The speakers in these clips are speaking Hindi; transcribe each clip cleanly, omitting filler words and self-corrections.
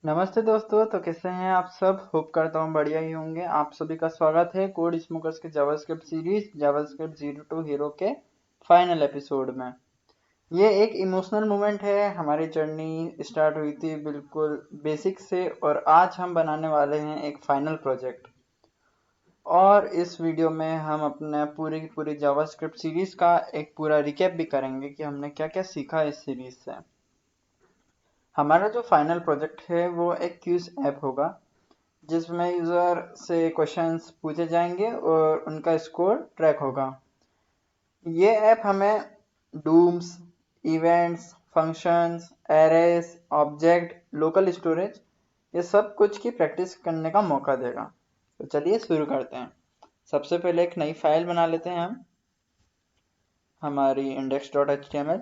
नमस्ते दोस्तों। तो कैसे हैं आप सब? होप करता हूँ बढ़िया ही होंगे। आप सभी का स्वागत है कोड स्मोकर्स के जावास्क्रिप्ट सीरीज जावास्क्रिप्ट 02 हीरो के फाइनल एपिसोड में। ये एक इमोशनल मोमेंट है। हमारी जर्नी स्टार्ट हुई थी बिल्कुल बेसिक से और आज हम बनाने वाले हैं एक फाइनल प्रोजेक्ट। और इस वीडियो में हम अपने पूरी की पूरी जावास्क्रिप्ट सीरीज का एक पूरा रिकैप भी करेंगे कि हमने क्या क्या सीखा इस सीरीज से। हमारा जो फाइनल प्रोजेक्ट है वो एक क्यूज ऐप होगा जिसमें यूज़र से क्वेश्चंस पूछे जाएंगे और उनका स्कोर ट्रैक होगा। ये ऐप हमें DOMs, events, functions, arrays, object, local storage ये सब कुछ की प्रैक्टिस करने का मौका देगा। तो चलिए शुरू करते हैं। सबसे पहले एक नई फाइल बना लेते हैं हम, हमारी index.html।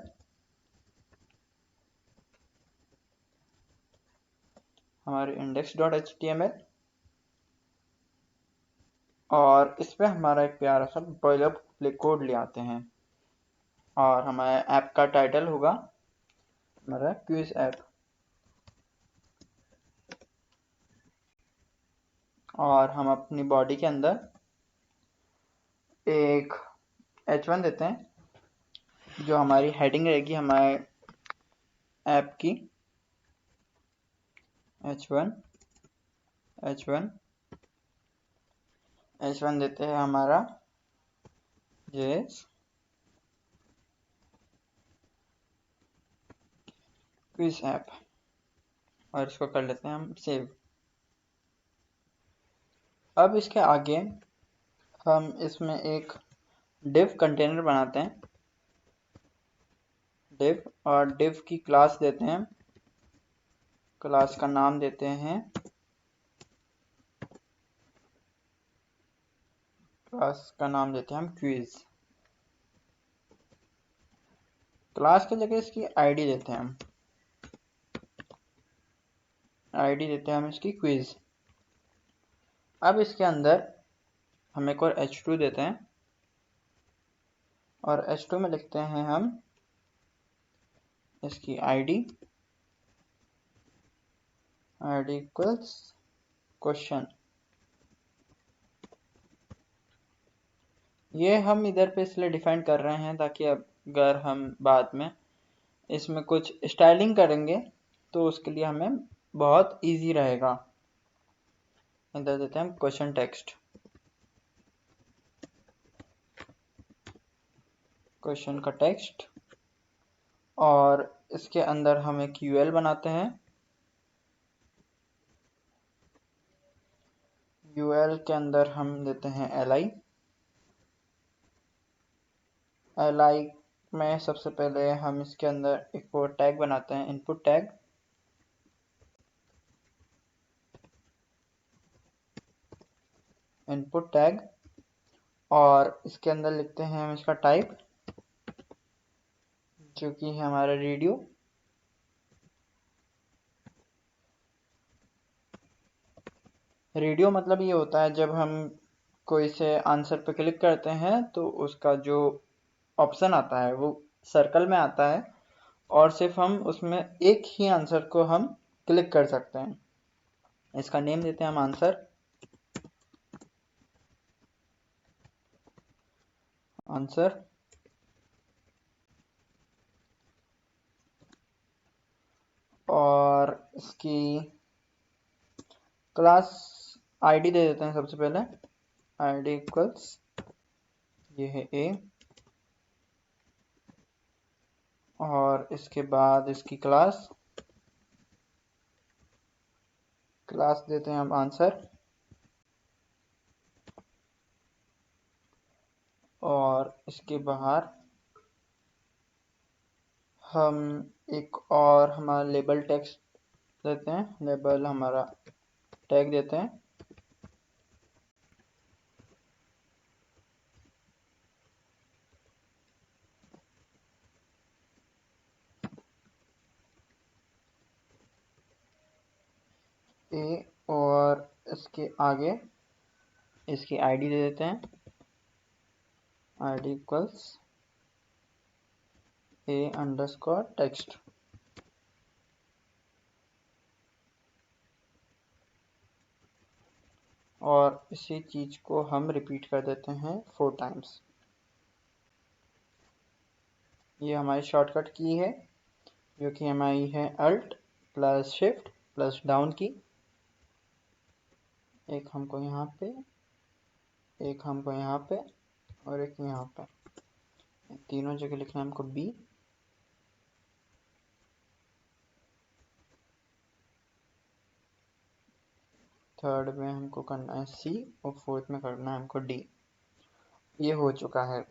हमारी index.html और इसमें हमारा एक प्यारा सा बॉयलर कोड ले आते हैं और हमारे ऐप का टाइटल होगा हमारा क्विज ऐप। और हम अपनी बॉडी के अंदर एक h1 देते हैं जो हमारी हेडिंग रहेगी हमारे ऐप की। h1 h1 h1 देते हैं हमारा जेएस क्विज ऐप और इसको कर लेते हैं हम सेव। अब इसके आगे हम इसमें एक div कंटेनर बनाते हैं, div, और div की क्लास देते हैं। क्लास का नाम देते हैं हम क्विज। क्लास की जगह इसकी आईडी देते हैं हम इसकी क्विज। अब इसके अंदर हम एक और h2 देते हैं और h2 में लिखते हैं हम इसकी आईडी इक्वल्स क्वेश्चन। ये हम इधर पे इसलिए डिफाइन कर रहे हैं ताकि अगर हम बाद में इसमें कुछ स्टाइलिंग करेंगे तो उसके लिए हमें बहुत इजी रहेगा। इधर देते हैं हम क्वेश्चन टेक्स्ट, क्वेश्चन का टेक्स्ट। और इसके अंदर हम एक यूएल बनाते हैं। यूएल के अंदर हम देते हैं एलआई। एलआई में सबसे पहले हम इसके अंदर एक और टैग बनाते हैं, इनपुट टैग। और इसके अंदर लिखते हैं हम इसका टाइप जो कि है हमारा रेडियो। रेडियो मतलब ये होता है जब हम कोई से आंसर पे क्लिक करते हैं तो उसका जो ऑप्शन आता है वो सर्कल में आता है और सिर्फ हम उसमें एक ही आंसर को हम क्लिक कर सकते हैं। इसका नेम देते हैं हम आंसर। और इसकी क्लास आईडी दे देते हैं सबसे पहले, आईडी इक्वल्स ये है ए। और इसके बाद इसकी क्लास देते हैं हम आंसर। और इसके बाहर हम एक और हमारा लेबल टेक्स्ट देते हैं, लेबल हमारा टैग देते हैं। ए और इसके आगे इसकी आईडी दे देते हैं, ID equals A underscore text. और इसी चीज को हम रिपीट कर देते हैं 4 टाइम्स। ये हमारी शॉर्टकट की है जो कि हमारी है alt plus shift plus down key. एक हमको यहाँ पे, एक हमको यहाँ पे और एक यहाँ पे, तीनों जगह लिखना है हमको बी। थर्ड में हमको करना है सी और फोर्थ में करना है हमको डी। ये हो चुका है।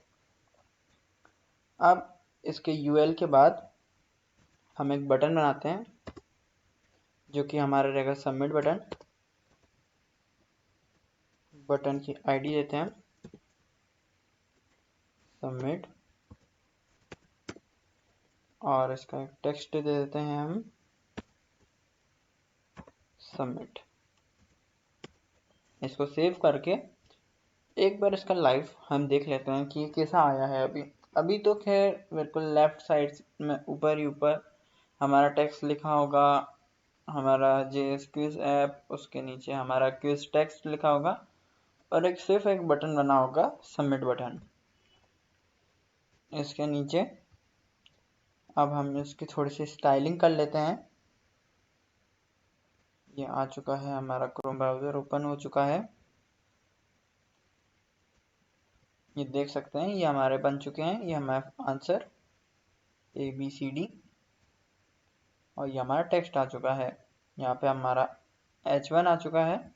अब इसके यूएल के बाद हम एक बटन बनाते हैं जो कि हमारा रहेगा सबमिट बटन। बटन की आईडी देते हैं सबमिट और इसका एक टेक्स्ट दे देते हैं हम सबमिट। इसको सेव करके एक बार इसका लाइव हम देख लेते हैं कि ये कैसा आया है। अभी तो खैर बिल्कुल लेफ्ट साइड में ऊपर ही ऊपर हमारा टेक्स्ट लिखा होगा, हमारा जेएस क्विज ऐप, उसके नीचे हमारा क्विज टेक्स्ट लिखा होगा और एक सिर्फ एक बटन बना होगा सबमिट बटन। इसके नीचे अब हम इसकी थोड़ी सी स्टाइलिंग कर लेते हैं। ये आ चुका है, हमारा क्रोम ब्राउज़र ओपन हो चुका है। ये देख सकते हैं ये हमारे बन चुके हैं। ये हमारा आंसर ABCD और ये हमारा टेक्स्ट आ चुका है। यहाँ पे हमारा H1 आ चुका है,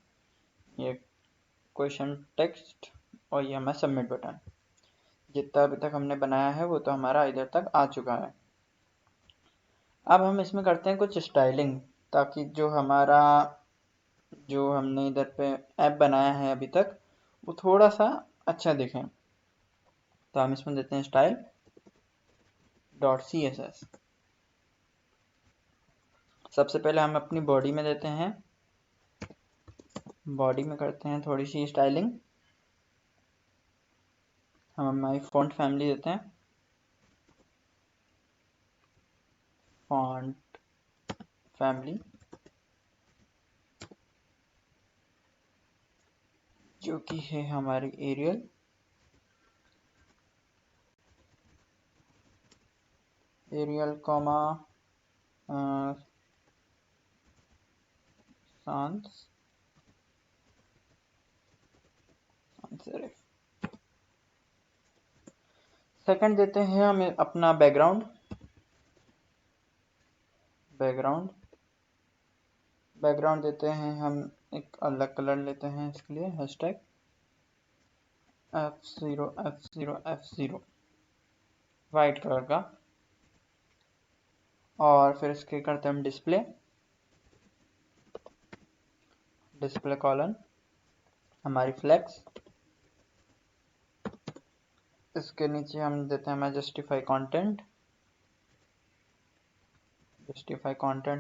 ये क्वेश्चन टेक्स्ट और ये हमारा सबमिट बटन। जितना अभी तक हमने बनाया है वो तो हमारा इधर तक आ चुका है। अब हम इसमें करते हैं कुछ स्टाइलिंग ताकि जो हमने इधर पे ऐप बनाया है अभी तक वो थोड़ा सा अच्छा दिखे। तो हम इसमें देते हैं स्टाइल डॉट CSS। सबसे पहले हम अपनी बॉडी में देते हैं, बॉडी में करते हैं थोड़ी सी स्टाइलिंग। हम हमारी फॉन्ट फैमिली देते हैं फॉन्ट फैमिली जो कि है हमारी Arial. Arial comma sans serif। Second देते हैं हम अपना बैकग्राउंड। बैकग्राउंड देते हैं हम एक अलग कलर लेते हैं इसके लिए, हैशटैग F0 वाइट कलर का। और फिर इसके करते हैं हम डिस्प्ले कॉलन हमारी फ्लेक्स। इसके नीचे हम देते हैं जस्टिफाई कंटेंट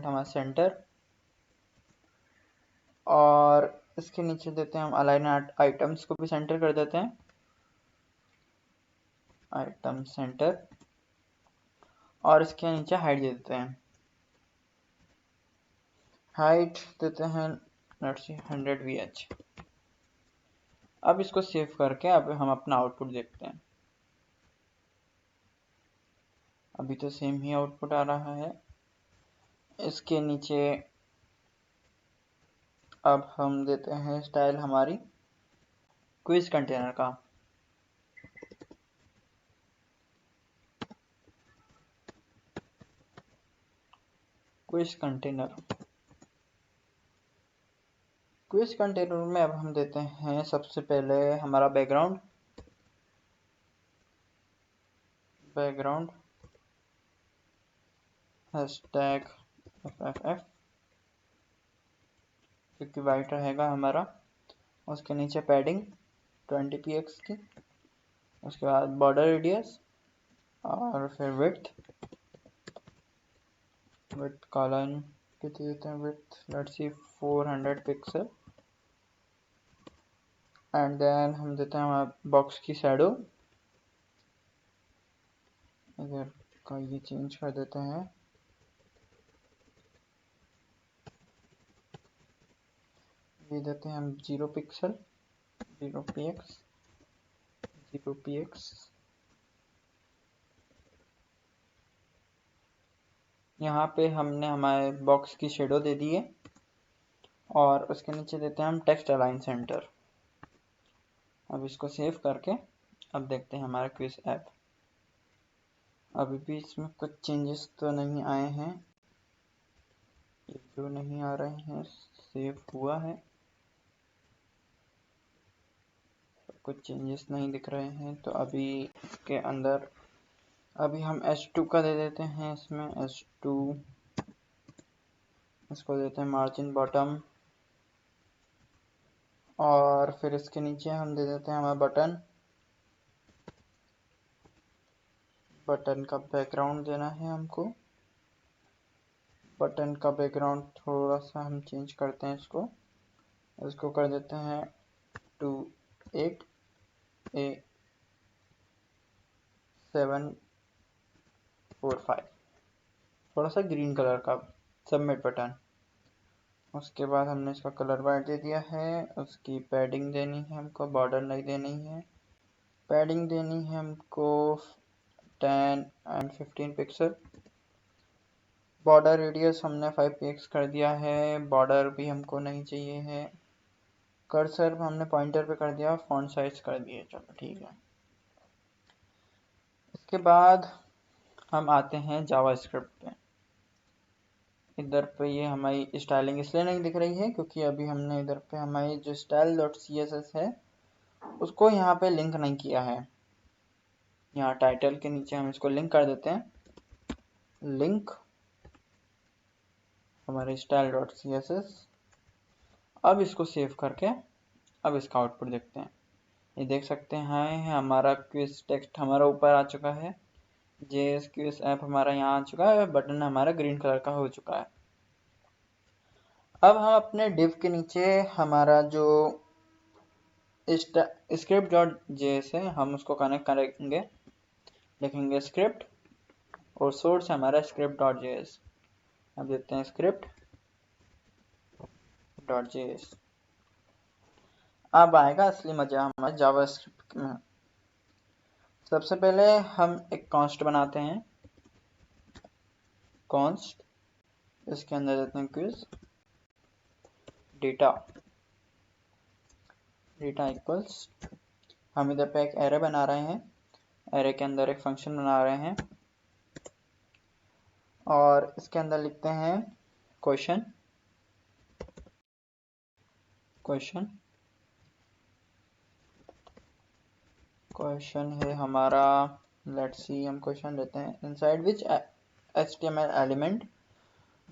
हमारा सेंटर। और इसके नीचे देते हैं हम अलाइन आइटम्स को भी सेंटर कर देते हैं, आइटम सेंटर। और इसके नीचे हाइट दे देते हैं, हाइट देते हैं लेट्स सी 100 VH। अब इसको सेव करके अब हम अपना आउटपुट देखते हैं। अभी तो सेम ही आउटपुट आ रहा है। इसके नीचे अब हम देते हैं स्टाइल हमारी क्विज कंटेनर का। क्विज कंटेनर में अब हम देते हैं सबसे पहले हमारा बैकग्राउंड हैशटैग FFF क्योंकि वाइट रहेगा हमारा। उसके नीचे पैडिंग 20 px की। उसके बाद बॉर्डर रेडियस और फिर विड्थ कॉलन कितने देते हैं width let's see 400 pixel. And then हम देते हैं हमारा बॉक्स की शैडो, इधर का ये चेंज कर देते हैं। ये देते हैं हम 0 पिक्सल, 0 px, 0 px। यहाँ पे हमने हमारे बॉक्स की शेडो दे दी है और उसके नीचे देते हैं हम टेक्स्ट अलाइन सेंटर। अब इसको सेव करके अब देखते हैं हमारा क्विज ऐप। अभी भी इसमें कुछ चेंजेस तो नहीं आए हैं, ये जो नहीं आ रहे हैं सेव हुआ है, कुछ चेंजेस नहीं दिख रहे हैं। तो अभी इसके अंदर अभी हम H2 का दे देते हैं, इसमें H2 इसको देते हैं मार्जिन बॉटम, और फिर इसके नीचे हम दे देते हैं हमारा बटन का बैकग्राउंड देना है हमको। बटन का बैकग्राउंड थोड़ा सा हम चेंज करते हैं, इसको कर देते हैं 28A745, थोड़ा सा ग्रीन कलर का सबमिट बटन। उसके बाद हमने इसका कलर वाइट दे दिया है। उसकी पैडिंग देनी है हमको, बॉर्डर नहीं देनी है, पैडिंग देनी है हमको 10 and 15 पिक्सल। बॉर्डर रेडियस हमने 5px कर दिया है, बॉर्डर भी हमको नहीं चाहिए है। कर्सर हमने पॉइंटर पे कर दिया, फॉन्ट साइज कर दिए, चलो ठीक है। इसके बाद हम आते हैं जावास्क्रिप्ट पे। इधर पे ये हमारी स्टाइलिंग इसलिए नहीं दिख रही है क्योंकि अभी हमने इधर पे हमारी जो style.css है उसको यहाँ पे लिंक नहीं किया है। यहाँ टाइटल के नीचे हम इसको लिंक कर देते हैं, लिंक हमारे style.css। अब इसको सेव करके अब इसका आउटपुट देखते हैं। ये देख सकते हैं हमारा क्विज टेक्स्ट हमारा ऊपर आ चुका है, जेएस क्विज ऐप हमारा यहाँ आ चुका है, बटन हमारा ग्रीन कलर का हो चुका है। अब हम अपने डिव के नीचे हमारा जो script.js है हम उसको कनेक्ट करेंगे, लिखेंगे स्क्रिप्ट और सोर्स है हमारा script.js। अब देते हैं script.js। अब आएगा असली मजा हमारे जावास्क्रिप्ट में। सबसे पहले हम एक कॉन्स्ट बनाते हैं, कॉन्स्ट इसके अंदर देते हैं क्विज डेटा, डेटा इक्वल्स, हम इधर पे एक एरे बना रहे हैं, एरे के अंदर एक फंक्शन बना रहे हैं और इसके अंदर लिखते हैं क्वेश्चन, क्वेश्चन है हमारा, लेट्स सी हम क्वेश्चन लेते हैं, inside which HTML element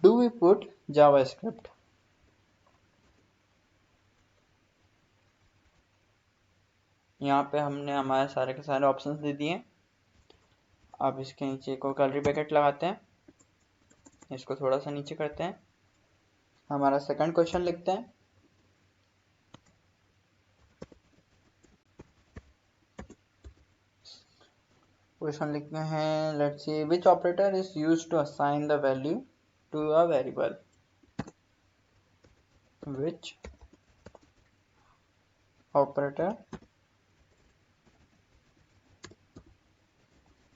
do we put JavaScript. यहाँ पे हमने हमारे सारे के सारे ऑप्शंस दे दिए। अब इसके नीचे को कर्ली ब्रैकेट लगाते हैं, इसको थोड़ा सा नीचे करते हैं, हमारा सेकंड क्वेश्चन लिखते हैं, क्वेश्चन लिखते हैं let's see which operator is used to assign the value to a variable, which operator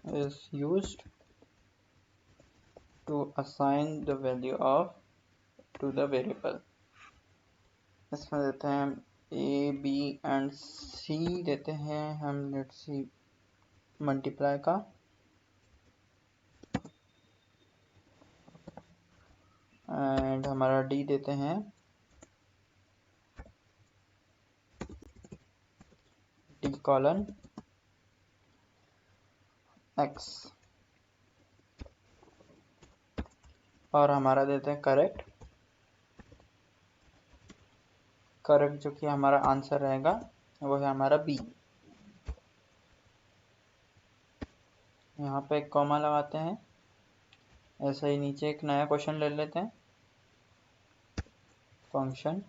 is used to assign the value of to the variable। इसमें देते हैं हम A, B and C देते हैं हम, लेट्स सी मल्टीप्लाई का, एंड हमारा D देते हैं D कॉलन X, और हमारा देते हैं करेक्ट, करेक्ट जो कि हमारा आंसर रहेगा वो है हमारा B। यहाँ पे एक कॉमा लगाते हैं, ऐसे ही नीचे एक नया क्वेश्चन ले लेते हैं, फंक्शन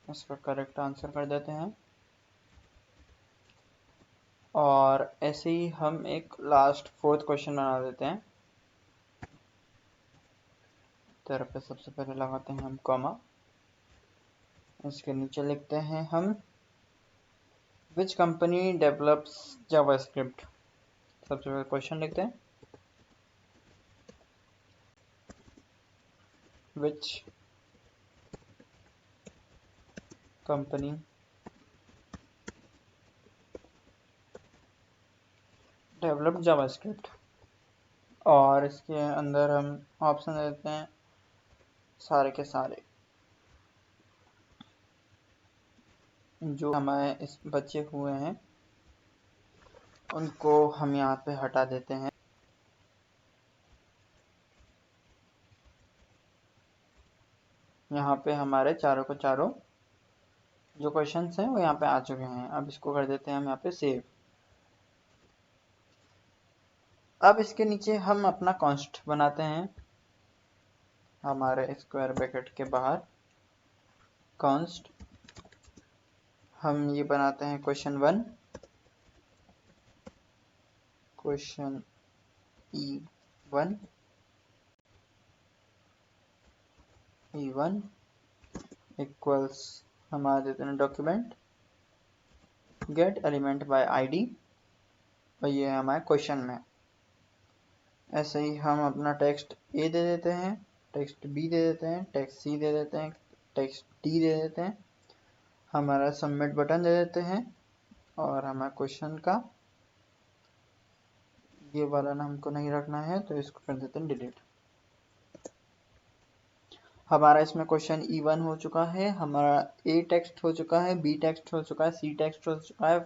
इसका करेक्ट आंसर कर देते हैं। और ऐसे ही हम एक लास्ट 4th क्वेश्चन बना देते हैं। तरफ पे सबसे पहले लगाते हैं हम कॉमा, इसके नीचे लिखते हैं हम विच कंपनी डेवलप्स जावास्क्रिप्ट। सबसे पहले क्वेश्चन लिखते हैं विच कंपनी डेवलप जावास्क्रिप्ट, और इसके अंदर हम ऑप्शन देते हैं सारे के सारे जो हमारे इस बचे हुए हैं उनको हम यहाँ पे हटा देते हैं। यहाँ पे हमारे चारों को चारों जो क्वेश्चंस हैं वो यहाँ पे आ चुके हैं। अब इसको कर देते हैं हम यहाँ पे सेव। अब इसके नीचे हम अपना कॉन्स्ट बनाते हैं, हमारे स्क्वायर ब्रैकेट के बाहर कॉन्स्ट हम ये बनाते हैं क्वेश्चन 1, क्वेश्चन E1 इक्वल्स हमारे देते हैं document gate element by ID, और ये है हमारे क्वेश्चन में। ऐसे ही हम अपना टेक्स्ट ए दे देते हैं, टेक्स्ट बी दे देते हैं, टेक्स्ट सी दे देते हैं, टेक्स्ट डी दे देते हैं, हमारा सबमिट बटन दे देते हैं, और हमारा क्वेश्चन का ये वाला ना हमको नहीं रखना है तो इसको कर देते हैं डिलीट। हमारा इसमें क्वेश्चन E1 हो चुका है, हमारा ए टेक्स्ट हो चुका है, बी टेक्स्ट हो चुका है, सी टेक्स्ट हो चुका है,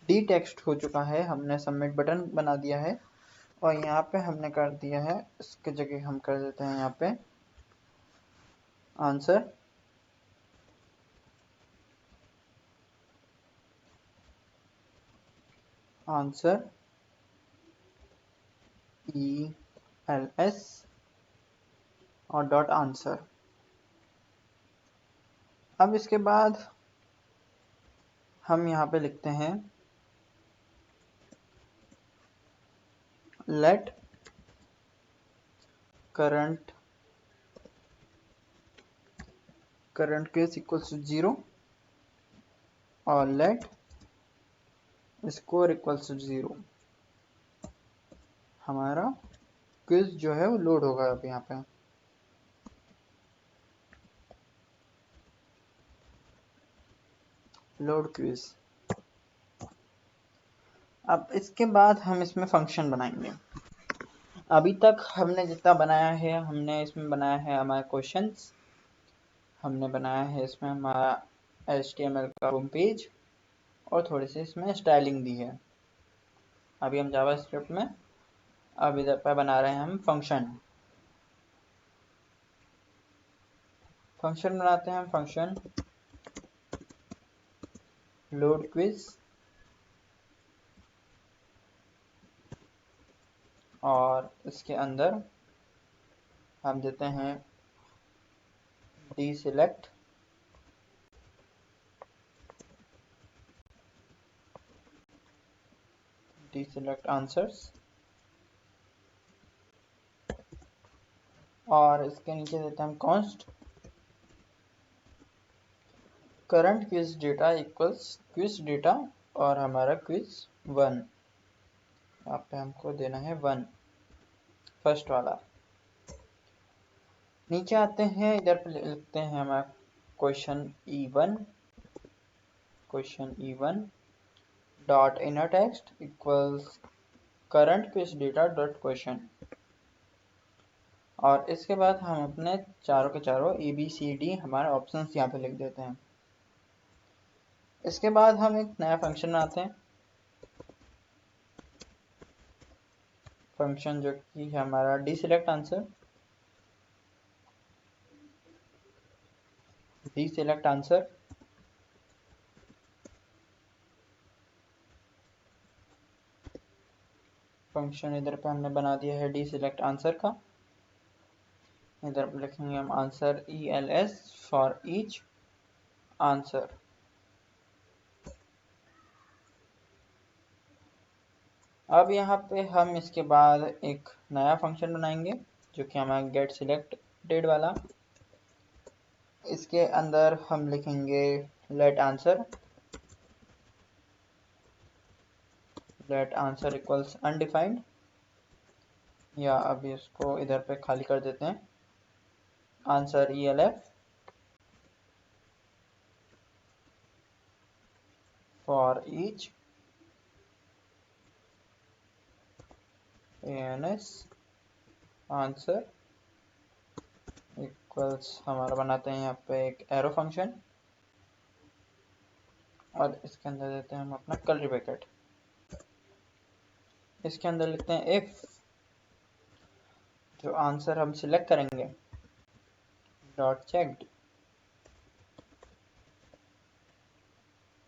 डी टेक्स्ट हो चुका है, हमने सबमिट बटन बना दिया है, और यहाँ पे हमने कर दिया है, इसके जगह हम कर देते हैं यहाँ पे आंसर आंसर ELS और डॉट आंसर। अब इसके बाद हम यहाँ पे लिखते हैं let current case equals to 0 और लेट स्कोर इक्वल्स टू 0। हमारा क्विज जो है वो लोड होगा अब यहाँ पे। Load quiz. अब इसके बाद हम इसमें फंक्शन बनाएंगे। अभी तक हमने जितना बनाया है, हमने इसमें बनाया है हमारे क्वेश्चंस, हमने बनाया है इसमें हमारा HTML का होम पेज, और थोड़ी सी इसमें स्टाइलिंग दी है। अभी हम जावास्क्रिप्ट में अब इधर पर बना रहे हैं हम फंक्शन बनाते हैं हम फंक्शन लोड क्विज, और इसके अंदर हम देते हैं डीसिलेक्ट आंसर्स, और इसके नीचे देते हैं हम const current quiz data equals quiz data, और हमारा क्विज 1 यहाँ पे हमको देना है 1 फर्स्ट वाला। नीचे आते हैं, इधर पे लिखते हैं हमारा question E1 dot inner text equals current quiz data dot question, और इसके बाद हम अपने चारों के चारों ABCD हमारे ऑप्शंस यहाँ पे लिख देते हैं। इसके बाद हम एक नया फंक्शन बनाते हैं, फंक्शन जो कि हमारा डीसिलेक्ट आंसर फंक्शन इधर पे हमने बना दिया है डीसिलेक्ट आंसर का। इधर पे लिखेंगे हम answer ELS for each answer. अब यहाँ पे हम इसके बाद एक नया फंक्शन बनाएंगे जो कि हमारा गेट सिलेक्टेड वाला। इसके अंदर हम लिखेंगे लेट आंसर इक्वल्स अनडिफाइंड, या अभी इसको इधर पे खाली कर देते हैं, answer ELF for each ANS answer equals, हमारा बनाते हैं यहाँ पे एक एरो फंक्शन और इसके अंदर देते हैं हम अपना कर्ली ब्रैकेट। इसके अंदर लिखते हैं इफ जो आंसर हम सिलेक्ट करेंगे डॉट चेक्ड,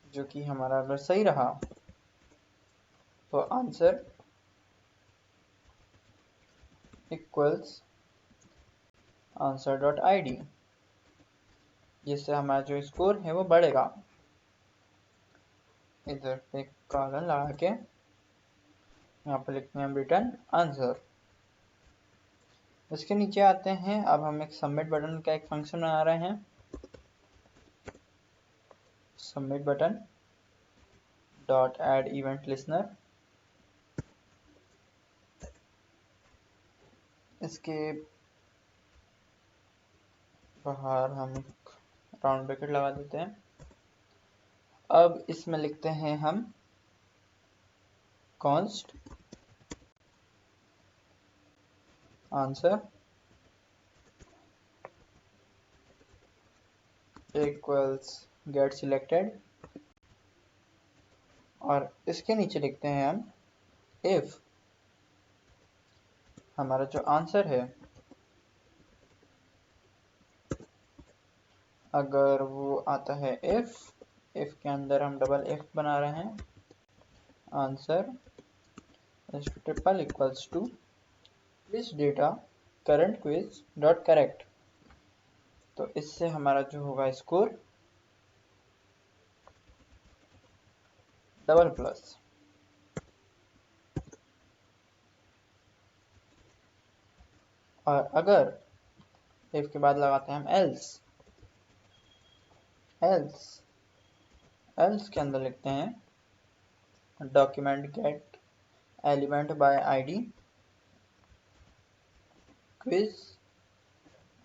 जो कि हमारा अगर सही रहा तो answer equals answer dot ID, जिससे हमारा जो स्कोर है वो बढ़ेगा। इधर पे कॉलन लगा के यहाँ पे लिखते हैं रिटर्न आंसर। इसके नीचे आते हैं, अब हम एक सबमिट बटन का एक फंक्शन बना रहे हैं, submit button dot add event listener. इसके बाहर हम एक राउंड ब्रैकेट लगा देते हैं। अब इसमें लिखते हैं हम const answer equals get selected, और इसके नीचे लिखते हैं हम इफ हमारा जो आंसर है अगर वो आता है इफ के अंदर हम डबल F बना रहे हैं, answer triple equals to this data current quiz dot correct. तो इससे हमारा जो होगा स्कोर डबल प्लस। और अगर इफ के बाद लगाते हैं हम एल्स के अंदर लिखते हैं document gate element by ID quiz,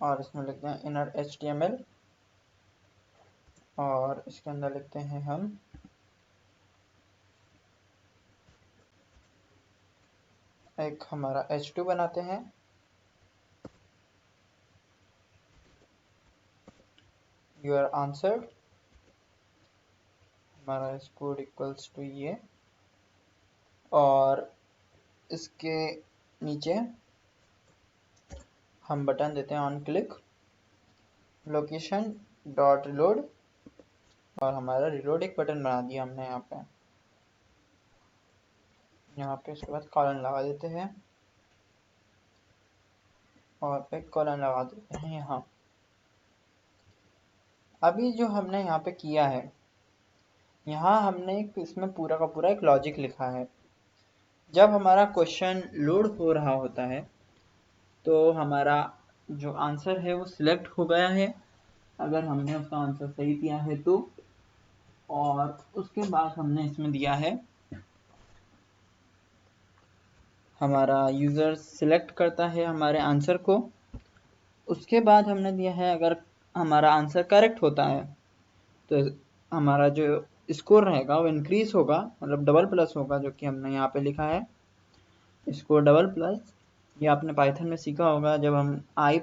और इसमें लिखते हैं इनर HTML, और इसके अंदर लिखते हैं हम एक हमारा H2 बनाते हैं, योर आंसर हमारा स्कोर इक्वल्स टू ये, और इसके नीचे हम बटन देते हैं on click location dot reload, और हमारा रिलोड एक बटन बना दिया हमने यहाँ पे इसके बाद कॉलन लगा देते हैं और एक कॉलन लगा देते हैं यहाँ। अभी जो हमने यहाँ पे किया है, यहाँ हमने इसमें पूरा का पूरा एक लॉजिक लिखा है। जब हमारा क्वेश्चन लोड हो रहा होता है तो हमारा जो आंसर है वो सिलेक्ट हो गया है अगर हमने उसका आंसर सही दिया है तो, और उसके बाद हमने इसमें दिया है हमारा यूज़र सिलेक्ट करता है हमारे आंसर को। उसके बाद हमने दिया है अगर हमारा आंसर करेक्ट होता है तो हमारा जो स्कोर रहेगा वो इंक्रीज होगा, मतलब डबल प्लस होगा, जो कि हमने यहाँ पे लिखा है स्कोर डबल प्लस। ये आपने पाइथन में सीखा होगा, जब हम i++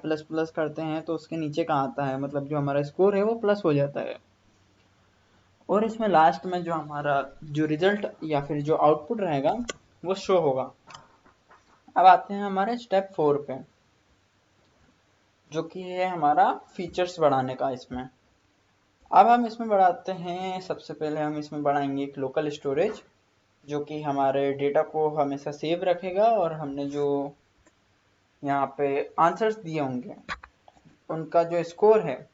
करते हैं तो उसके नीचे का आता है, मतलब जो हमारा स्कोर है वो प्लस हो जाता है। और इसमें लास्ट में जो हमारा जो रिजल्ट या फिर जो आउटपुट रहेगा वो शो होगा। अब आते हैं हमारे स्टेप 4 पे, जो कि है हमारा फीचर्स बढ़ाने का। इसमें अब हम इसमें बढ़ाते हैं, सबसे पहले हम इसमें बढ़ाएंगे एक लोकल स्टोरेज जो कि हमारे डेटा को हमेशा सेव रखेगा, और हमने जो यहाँ पे आंसर्स दिए होंगे उनका जो स्कोर है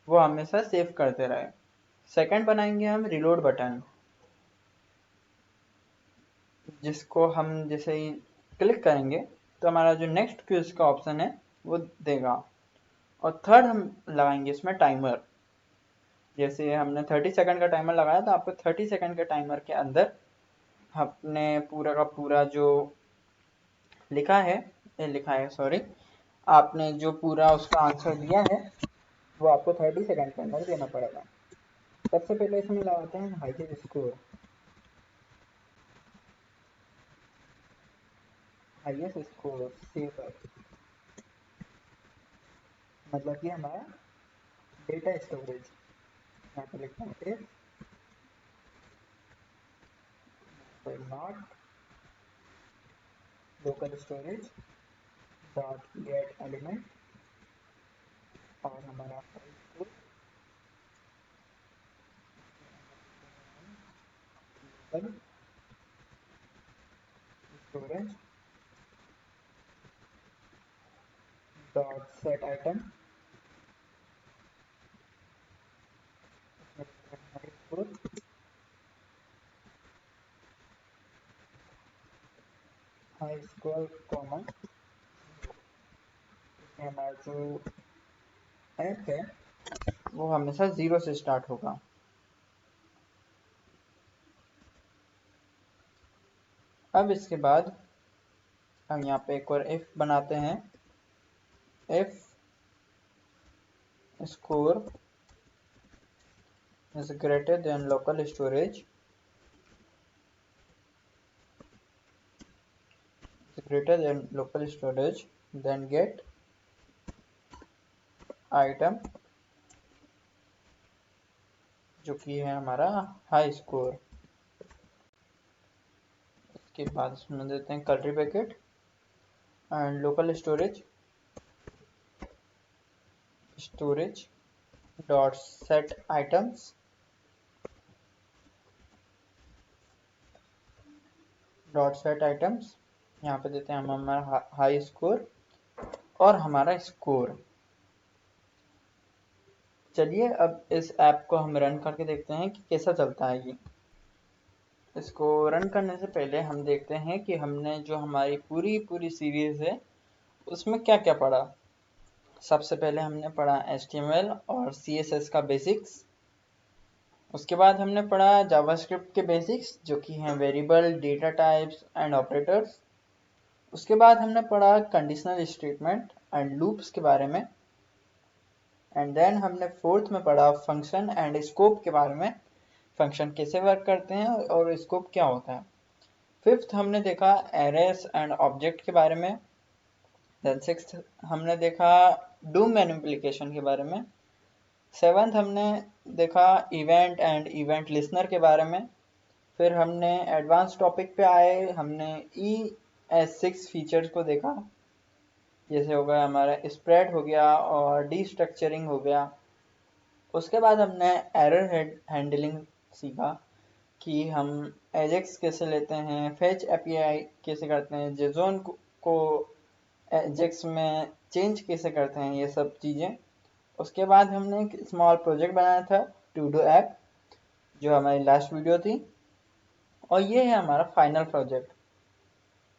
वो हमेशा सेव करते रहे। सेकंड बनाएंगे हम रिलोड बटन, जिसको हम जैसे ही क्लिक करेंगे तो हमारा जो नेक्स्ट क्विज का ऑप्शन है वो देगा। और थर्ड हम लगाएंगे इसमें टाइमर, जैसे हमने 30 सेकंड का टाइमर लगाया था, आपको 30 सेकंड के टाइमर के अंदर अपने पूरा का पूरा जो लिखा है सॉरी, आपने जो पूरा उसका आंसर दिया है वो आपको 30 सेकंड के अंदर देना पड़ेगा। सबसे पहले इसमें लगाते हैं highest score. Highest score saver, मतलब कि हमारा डेटा स्टोरेज, यहाँ पे लिखता हूँ if not local storage dot get element, और हमारा local storage dot set item, high score common. हमारा जो ऐप है वो हमेशा 0 से स्टार्ट होगा। अब इसके बाद हम यहाँ पे एक और इफ बनाते हैं, if score is greater than local storage then get item, जो कि है हमारा हाई स्कोर। इसके बाद इसमें देते हैं curly bracket and local storage dot set items यहाँ पे देते हैं हम हमारा हाई स्कोर और हमारा स्कोर। चलिए अब इस ऐप को हम रन करके देखते हैं कि कैसा चलता है ये। इसको रन करने से पहले हम देखते हैं कि हमने जो हमारी पूरी सीरीज है उसमें क्या क्या पढ़ा। सबसे पहले हमने पढ़ा HTML और CSS का बेसिक्स। उसके बाद हमने पढ़ा जावास्क्रिप्ट के बेसिक्स, जो कि हैं variable, data types and operators. उसके बाद हमने पढ़ा कंडीशनल स्टेटमेंट एंड लूप्स के बारे में। एंड देन हमने फोर्थ में पढ़ा फंक्शन एंड स्कोप के बारे में, फंक्शन कैसे वर्क करते हैं और स्कोप क्या होता है। फिफ्थ हमने देखा एरेस एंड ऑब्जेक्ट के बारे में। देन सिक्स्थ हमने देखा डूम मैनिपुलेशन के बारे में। सेवंथ हमने देखा इवेंट एंड इवेंट लिसनर के बारे में। फिर हमने एडवांस टॉपिक पे आए, हमने ES6 फीचर्स को देखा, जैसे हो गया हमारा स्प्रेड हो गया और डीस्ट्रक्चरिंग हो गया। उसके बाद हमने एरर हैंडलिंग सीखा कि हम एजेक्स कैसे लेते हैं, फेच एपीआई कैसे करते हैं, जेजोन को एजेक्स में चेंज कैसे करते हैं, ये सब चीज़ें। उसके बाद हमने एक स्मॉल प्रोजेक्ट बनाया था टू डू ऐप, जो हमारी लास्ट वीडियो थी, और ये है हमारा फाइनल प्रोजेक्ट।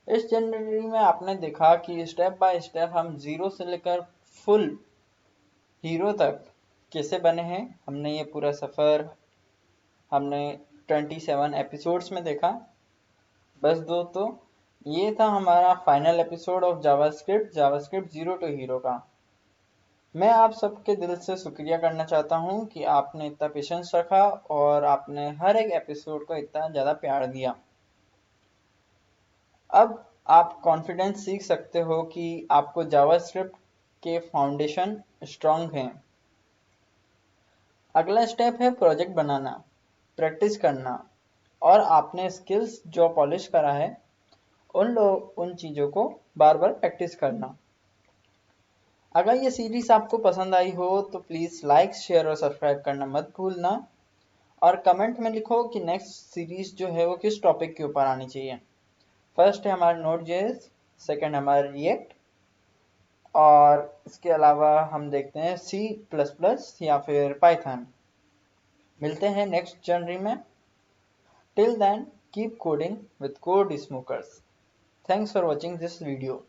इस जनवरी में आपने देखा कि स्टेप बाय स्टेप हम जीरो से लेकर फुल हीरो तक कैसे बने हैं। हमने ये पूरा सफ़र हमने 27 एपिसोड्स में देखा। बस दोस्तों, ये था हमारा final episode of JavaScript zero to hero का। मैं आप सबके दिल से शुक्रिया करना चाहता हूँ कि आपने इतना पेशेंस रखा और आपने हर एक एपिसोड को इतना ज़्यादा प्यार दिया। अब आप कॉन्फिडेंस सीख सकते हो कि आपको जावास्क्रिप्ट के फाउंडेशन स्ट्रॉन्ग हैं। अगला स्टेप है प्रोजेक्ट बनाना, प्रैक्टिस करना, और आपने स्किल्स जो पॉलिश करा है उन चीज़ों को बार बार प्रैक्टिस करना। अगर ये सीरीज आपको पसंद आई हो तो प्लीज़ लाइक, शेयर और सब्सक्राइब करना मत भूलना, और कमेंट में लिखो कि नेक्स्ट सीरीज जो है वो किस टॉपिक के ऊपर आनी चाहिए। फर्स्ट है हमारा Node.js, सेकेंड हमारा रिएक्ट, और इसके अलावा हम देखते हैं C++ या फिर पाइथन। मिलते हैं नेक्स्ट जनवरी में। Till then keep coding with code smokers. Thanks for watching this video.